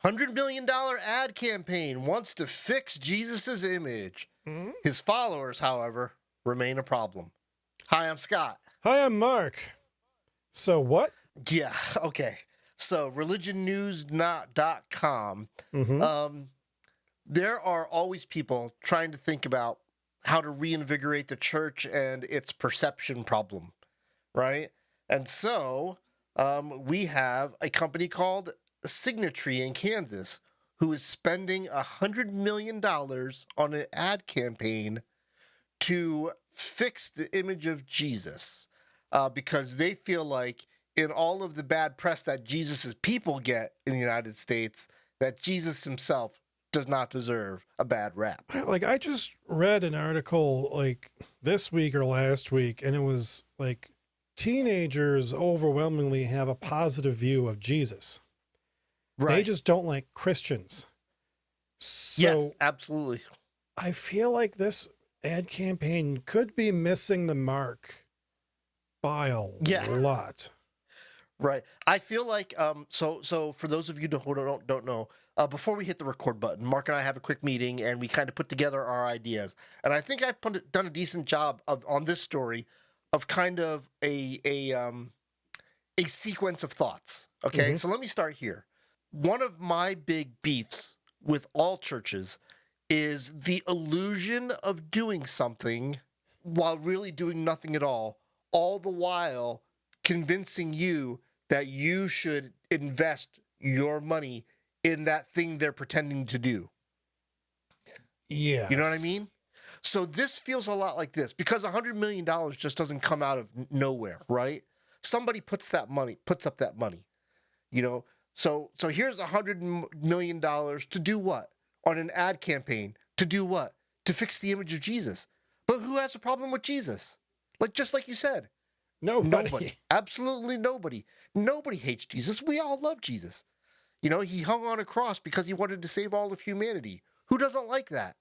$100 million ad campaign wants to fix Jesus' image. Mm-hmm. His followers, however, remain a problem. Hi, I'm Scott. Hi, I'm Mark. So what? Yeah, okay. So, religionnews.com. Mm-hmm. There are always people trying to think about how to reinvigorate the church and its perception problem, right? And so we have a company called Signatree in Kansas who is spending $100 million on an ad campaign to fix the image of Jesus because they feel like in all of the bad press that Jesus's people get in the United States, that Jesus himself does not deserve a bad rap. Like, I just read an article like this week or last week, and it was like teenagers overwhelmingly have a positive view of Jesus. Right. They just don't like Christians. So yes, absolutely. I feel like this ad campaign could be missing the mark by a lot. Right. I feel like so for those of you who don't know, before we hit the record button, Mark and I have a quick meeting and we kind of put together our ideas. And I think I've done a decent job on this story of kind of a sequence of thoughts. Okay? Mm-hmm. So let me start here. One of my big beefs with all churches is the illusion of doing something while really doing nothing at all the while convincing you that you should invest your money in that thing they're pretending to do. Yeah. You know what I mean? So this feels a lot like this because $100 million just doesn't come out of nowhere, right? Somebody puts up that money, you know? So here's $100 million to do what? On an ad campaign. To do what? To fix the image of Jesus. But who has a problem with Jesus? Just like you said. Nobody. Absolutely nobody. Nobody hates Jesus. We all love Jesus. You know, he hung on a cross because he wanted to save all of humanity. Who doesn't like that?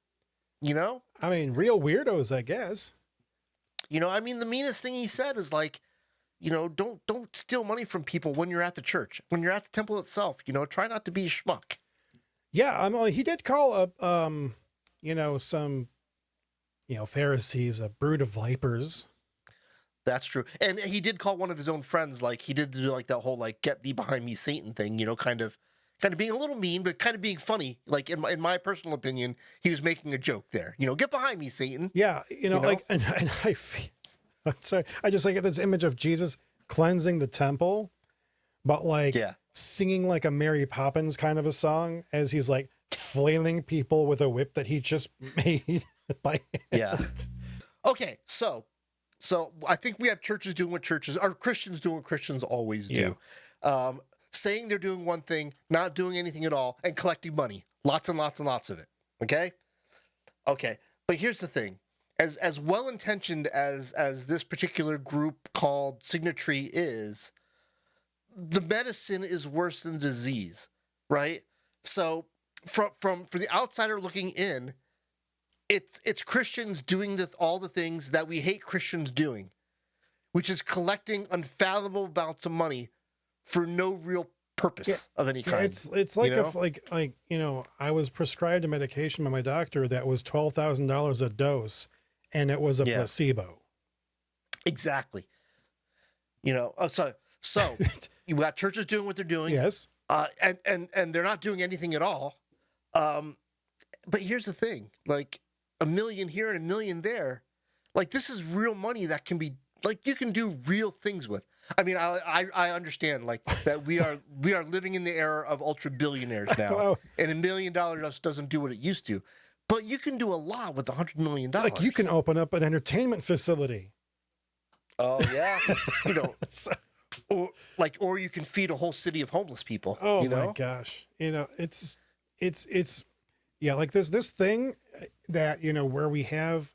You know? I mean, real weirdos, I guess. You know, I mean, the meanest thing he said is like, you know, don't steal money from people when you're at the church. When you're at the temple itself, you know, try not to be a schmuck. Yeah, he did call up, some, Pharisees a brood of vipers. That's true. And he did call one of his own friends, like he did do like that whole like get thee behind me Satan thing, you know, kind of being a little mean, but kind of being funny. Like in my personal opinion, he was making a joke there. You know, get behind me, Satan. Yeah, like and I feel, I'm sorry, I just get this image of Jesus cleansing the temple, but singing like a Mary Poppins kind of a song as he's like flailing people with a whip that he just made by hand. Yeah. Okay, so I think we have churches doing what churches, or Christians doing what Christians always do. Yeah. Saying they're doing one thing, not doing anything at all, and collecting money. Lots and lots and lots of it. Okay? Okay. But here's the thing. As well-intentioned as this particular group called Signatree is, the medicine is worse than the disease, right? So from the outsider looking in, it's Christians doing all the things that we hate Christians doing, which is collecting unfathomable amounts of money for no real purpose of any kind. It's like if I was prescribed a medication by my doctor that was $12,000 a dose, and it was a placebo. Exactly. You know, so you got churches doing what they're doing. Yes. And they're not doing anything at all. But here's the thing, like $1 million here and $1 million there, like this is real money that can be like you can do real things with. I mean, I understand like that we are living in the era of ultra billionaires now, and $1 million just doesn't do what it used to. But you can do a lot with $100 million. Like you can open up an entertainment facility. Oh yeah, you know, or you can feed a whole city of homeless people. Oh you know? My gosh, you know it's like this thing that where we have,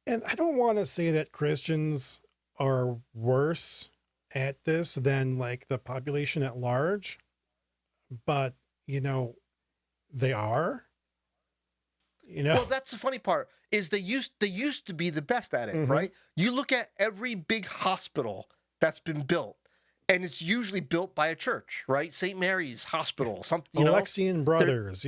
and I don't want to say that Christians are worse at this than like the population at large, but they are. Well, that's the funny part is they used to be the best at it, right? You look at every big hospital that's been built, and it's usually built by a church, right? St. Mary's Hospital, something, Alexian brothers,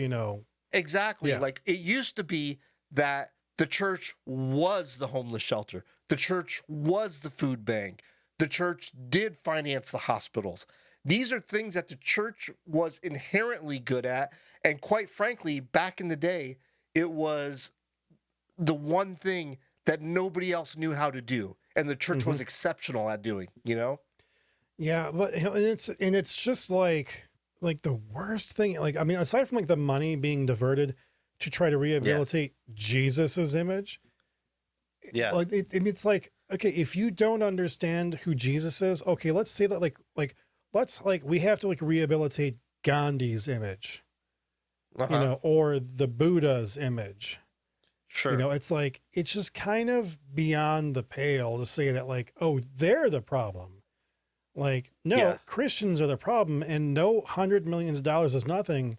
exactly. Yeah. Like it used to be that the church was the homeless shelter, the church was the food bank, the church did finance the hospitals. These are things that the church was inherently good at. And quite frankly, back in the day, it was the one thing that nobody else knew how to do. And the church was exceptional at doing, Yeah, but it's just like the worst thing. Like, I mean, aside from like the money being diverted to try to rehabilitate Jesus's image, Yeah. like it's like, okay, if you don't understand who Jesus is, okay, let's say that we have to like rehabilitate Gandhi's image, or the Buddha's image. Sure. It's like, it's just kind of beyond the pale to say that like, oh, they're the problem. Like, no, Christians are the problem, and no $100 million is nothing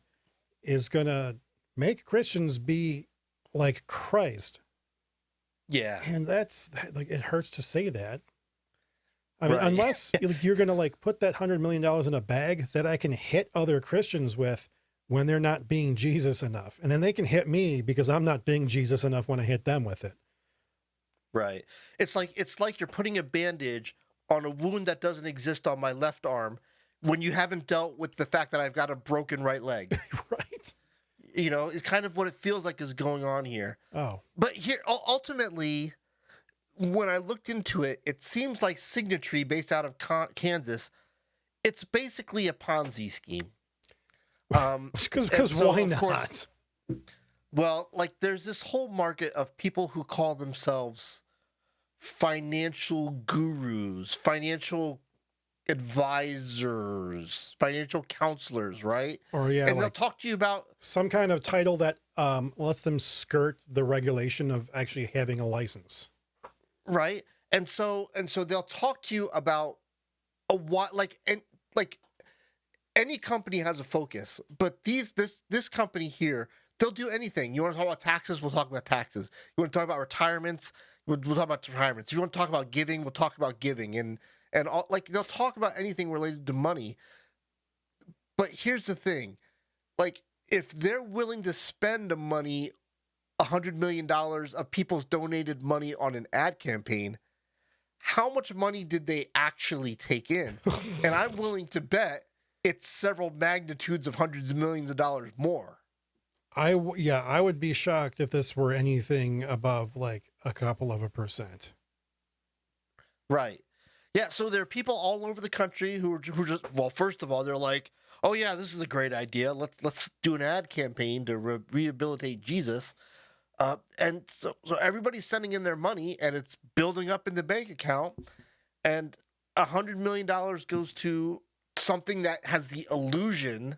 is going to make Christians be like Christ. Yeah. And that's like, it hurts to say that. I mean, unless you're going to like put that $100 million in a bag that I can hit other Christians with when they're not being Jesus enough. And then they can hit me because I'm not being Jesus enough when I hit them with it. Right. It's like you're putting a bandage on a wound that doesn't exist on my left arm when you haven't dealt with the fact that I've got a broken right leg. Right. It's kind of what it feels like is going on here. Oh. But here, ultimately, when I looked into it, it seems like Signatry, based out of Kansas, it's basically a Ponzi scheme. Because why not? Course, well, like there's this whole market of people who call themselves financial gurus, financial advisors, financial counselors, right? Or yeah, and they'll talk to you about some kind of title that lets them skirt the regulation of actually having a license. Right. And so they'll talk to you about any company has a focus, but this company here, they'll do anything. You want to talk about taxes? We'll talk about taxes. You want to talk about retirements? We'll talk about retirements. If you want to talk about giving, we'll talk about giving. And all, like they'll talk about anything related to money. But here's the thing, like if they're willing to spend the money, $100 million of people's donated money on an ad campaign, how much money did they actually take in? And I'm willing to bet it's several magnitudes of hundreds of millions of dollars more. I would be shocked if this were anything above like a couple of %. Right. Yeah. So there are people all over the country who just, well, first of all, they're like, oh yeah, this is a great idea. Let's do an ad campaign to rehabilitate Jesus. And so everybody's sending in their money and it's building up in the bank account, and $100 million goes to something that has the illusion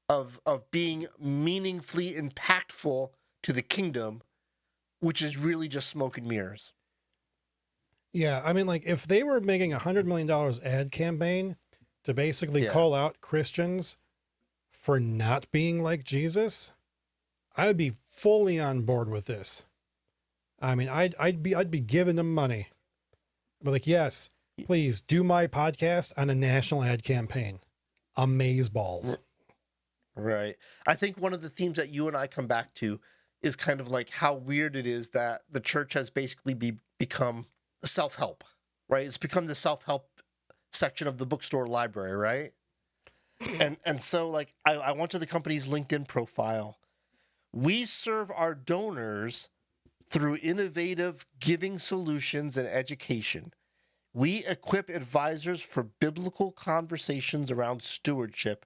of being meaningfully impactful to the kingdom, which is really just smoke and mirrors. Yeah. I mean, like if they were making $100 million ad campaign to basically call out Christians for not being like Jesus, I would be fully on board with this. I mean, I'd be giving them money, but like, yes, please do my podcast on a national ad campaign. Amazeballs. Right. I think one of the themes that you and I come back to is kind of like how weird it is that the church has basically become self-help, right? It's become the self-help section of the bookstore library, right? And so like I went to the company's LinkedIn profile. We serve our donors through innovative giving solutions and education. We equip advisors for biblical conversations around stewardship,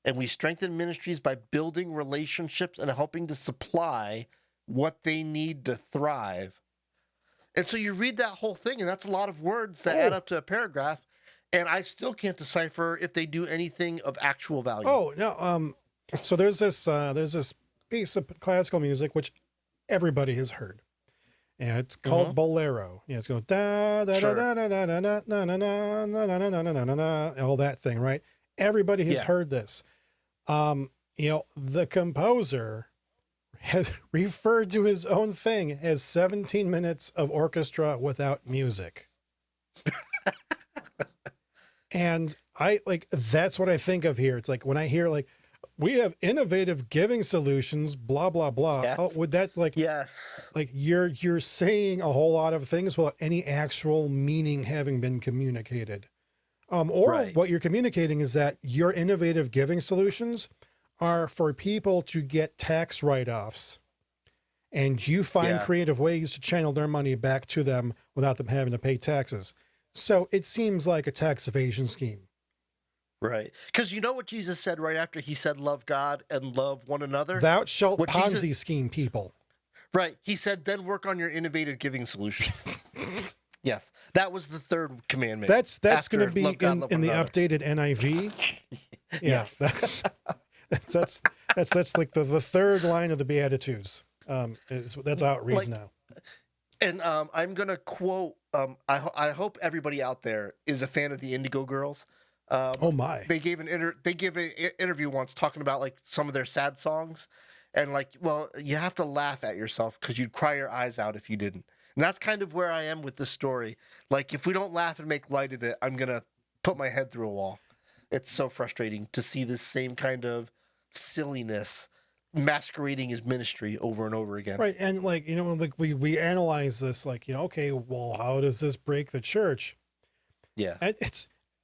and we strengthen ministries by building relationships and helping to supply what they need to thrive. And so you read that whole thing, and that's a lot of words that add up to a paragraph, and I still can't decipher if they do anything of actual value. Oh, no. So there's this piece of classical music which everybody has heard. And it's called Bolero. Yeah, it's going da da da da da da da da da da da da, all that thing, right? Everybody has heard this. The composer has referred to his own thing as 17 minutes of orchestra without music. And I like, that's what I think of here. It's like when I hear like, we have innovative giving solutions, blah, blah, blah. Yes. Oh, would that Yes. like you're saying a whole lot of things without any actual meaning having been communicated. Or Right. what you're communicating is that your innovative giving solutions are for people to get tax write-offs, and you find Yeah. creative ways to channel their money back to them without them having to pay taxes. So it seems like a tax evasion scheme. Right. Because you know what Jesus said right after he said, love God and love one another? Thou shalt What Ponzi Jesus- scheme people. Right. He said, then work on your innovative giving solutions. Yes. That was the third commandment. That's After going to be love God, love in one the another. updated NIV. Yes. Yes, that's like the third line of the Beatitudes. That's how it reads Like, now. And I'm going to quote, I hope everybody out there is a fan of the Indigo Girls. Oh my. They gave an interview once talking about like some of their sad songs, and like, well, you have to laugh at yourself because you'd cry your eyes out if you didn't. And that's kind of where I am with this story. Like, if we don't laugh and make light of it, I'm gonna put my head through a wall. It's so frustrating to see this same kind of silliness masquerading as ministry over and over again. Right. And like, like we analyze this like, okay, well, how does this break the church? Yeah. And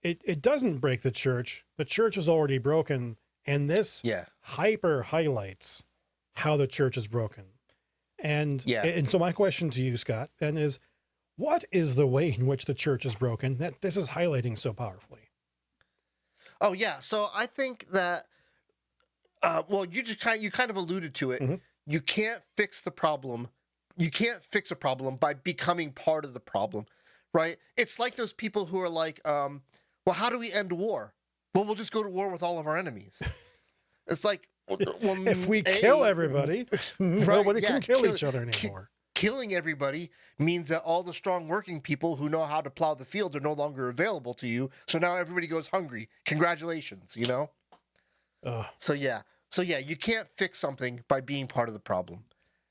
it doesn't break the church. The church is already broken. And this Yeah. hyper highlights how the church is broken. And Yeah. and so my question to you, Scott, then is, what is the way in which the church is broken that this is highlighting so powerfully? Oh yeah. So I think that well, you kind of alluded to it. Mhm. You can't fix the problem. You can't fix a problem by becoming part of the problem, right? It's like those people who are like, well, how do we end war? Well, we'll just go to war with all of our enemies. It's like, well, If we A, kill everybody, nobody yeah, can kill kill- each other anymore. killing everybody means that all the strong working people who know how to plow the fields are no longer available to you. So now everybody goes hungry. Congratulations, you know? Ugh. So yeah, you can't fix something by being part of the problem,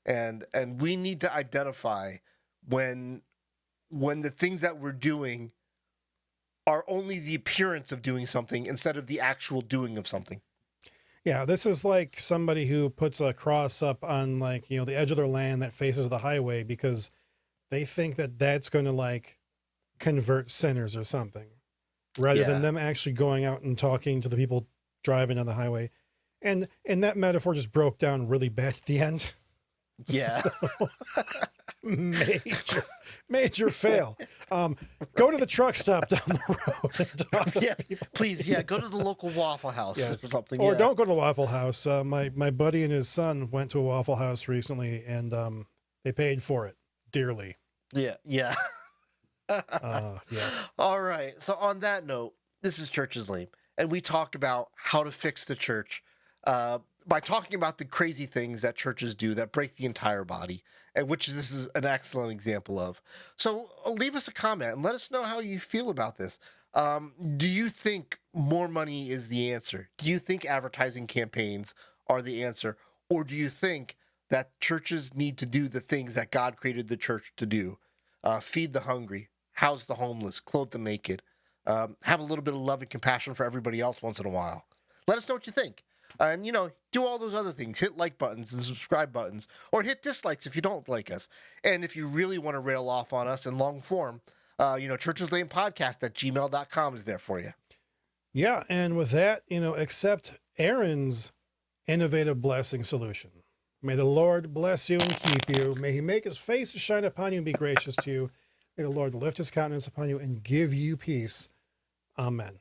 and we need to identify when the things that we're doing are only the appearance of doing something instead of the actual doing of something. Yeah, this is like somebody who puts a cross up on like, the edge of their land that faces the highway because they think that that's going to like convert sinners or something, rather Yeah. than them actually going out and talking to the people driving on the highway. And that metaphor just broke down really bad at the end. Yeah. So, major fail. Go to the truck stop down the road and talk to Yeah, people. please, yeah, go to the local Waffle House Yes. or something. Or yeah. don't go to the Waffle House. My buddy and his son went to a Waffle House recently, and they paid for it dearly. Yeah, yeah. Yeah. All right. So on that note, this is Church is Lame, and we talk about how to fix the church by talking about the crazy things that churches do that break the entire body, and which this is an excellent example of. So leave us a comment and let us know how you feel about this. Do you think more money is the answer? Do you think advertising campaigns are the answer? Or do you think that churches need to do the things that God created the church to do? Feed the hungry, house the homeless, clothe the naked, have a little bit of love and compassion for everybody else once in a while. Let us know what you think. And, do all those other things. Hit like buttons and subscribe buttons, or hit dislikes if you don't like us. And if you really want to rail off on us in long form, Churches Lane Podcast at gmail.com is there for you. Yeah. And with that, accept Aaron's innovative blessing solution. May the Lord bless you and keep you. May he make his face to shine upon you and be gracious to you. May the Lord lift his countenance upon you and give you peace. Amen.